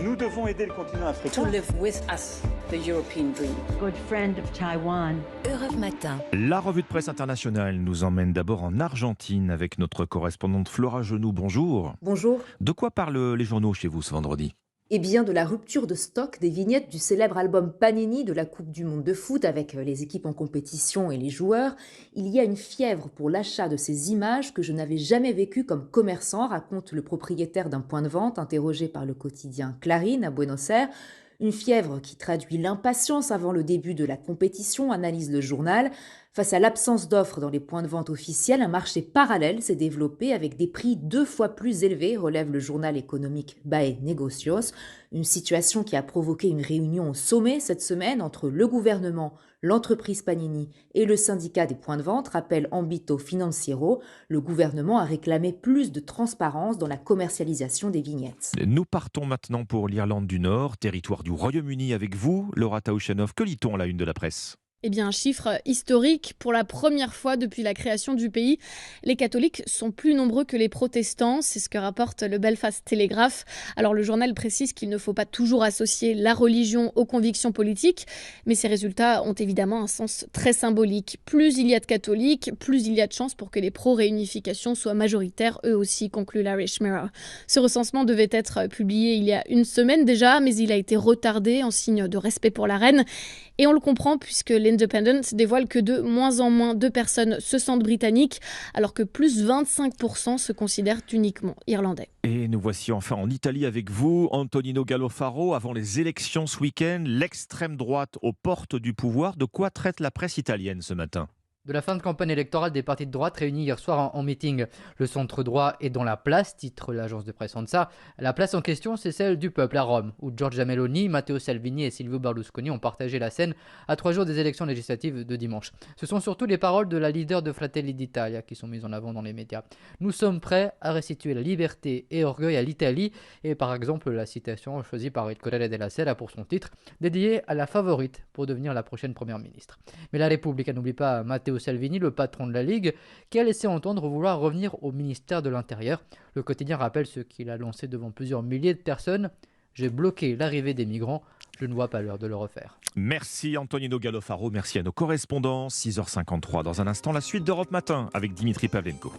Nous devons aider le continent africain. To live with us, the European dream. Good friend of Taiwan. Europe Matin. La revue de presse internationale nous emmène d'abord en Argentine avec notre correspondante Flora Genoux. Bonjour. Bonjour. De quoi parlent les journaux chez vous ce vendredi ? Eh bien, de la rupture de stock des vignettes du célèbre album Panini de la Coupe du Monde de foot avec les équipes en compétition et les joueurs. Il y a une fièvre pour l'achat de ces images que je n'avais jamais vécues comme commerçant, raconte le propriétaire d'un point de vente interrogé par le quotidien Clarín à Buenos Aires. Une fièvre qui traduit l'impatience avant le début de la compétition, analyse le journal. Face à l'absence d'offres dans les points de vente officiels, un marché parallèle s'est développé avec des prix 2 fois plus élevés, relève le journal économique BAE Negocios. Une situation qui a provoqué une réunion au sommet cette semaine entre le gouvernement, l'entreprise Panini et le syndicat des points de vente, rappelle Ambito Financiero. Le gouvernement a réclamé plus de transparence dans la commercialisation des vignettes. Nous partons maintenant pour l'Irlande du Nord, territoire du Royaume-Uni avec vous, Laura Taouchanov. Que lit-on à la une de la presse ? Eh bien, un chiffre historique. Pour la première fois depuis la création du pays, les catholiques sont plus nombreux que les protestants. C'est ce que rapporte le Belfast Telegraph. Alors, le journal précise qu'il ne faut pas toujours associer la religion aux convictions politiques, mais ces résultats ont évidemment un sens très symbolique. Plus il y a de catholiques, plus il y a de chances pour que les pro-réunification soient majoritaires, eux aussi, conclut l'Irish Mirror. Ce recensement devait être publié il y a une semaine déjà, mais il a été retardé en signe de respect pour la reine. Et on le comprend puisque l'Independent dévoile que de moins en moins de personnes se sentent britanniques, alors que plus 25% se considèrent uniquement irlandais. Et nous voici enfin en Italie avec vous, Antonino Gallo-Faro. Avant les élections ce week-end, l'extrême droite aux portes du pouvoir. De quoi traite la presse italienne ce matin ? De la fin de campagne électorale des partis de droite réunis hier soir en meeting. Le centre droit est dans la place, titre l'agence de presse ANSA. La place en question, c'est celle du peuple à Rome, où Giorgia Meloni, Matteo Salvini et Silvio Berlusconi ont partagé la scène à 3 jours des élections législatives de dimanche. Ce sont surtout les paroles de la leader de Fratelli d'Italia qui sont mises en avant dans les médias. Nous sommes prêts à restituer la liberté et orgueil à l'Italie. Et par exemple, la citation choisie par il Corriere della Sera pour son titre, dédiée à la favorite pour devenir la prochaine première ministre. Mais la Repubblica n'oublie pas Matteo Salvini, le patron de la Ligue, qui a laissé entendre vouloir revenir au ministère de l'Intérieur. Le quotidien rappelle ce qu'il a lancé devant plusieurs milliers de personnes. J'ai bloqué l'arrivée des migrants, je ne vois pas l'heure de le refaire. Merci Antonino Gallo-Faro, merci à nos correspondants. 6h53 dans un instant, la suite d'Europe Matin avec Dimitri Pavlenko.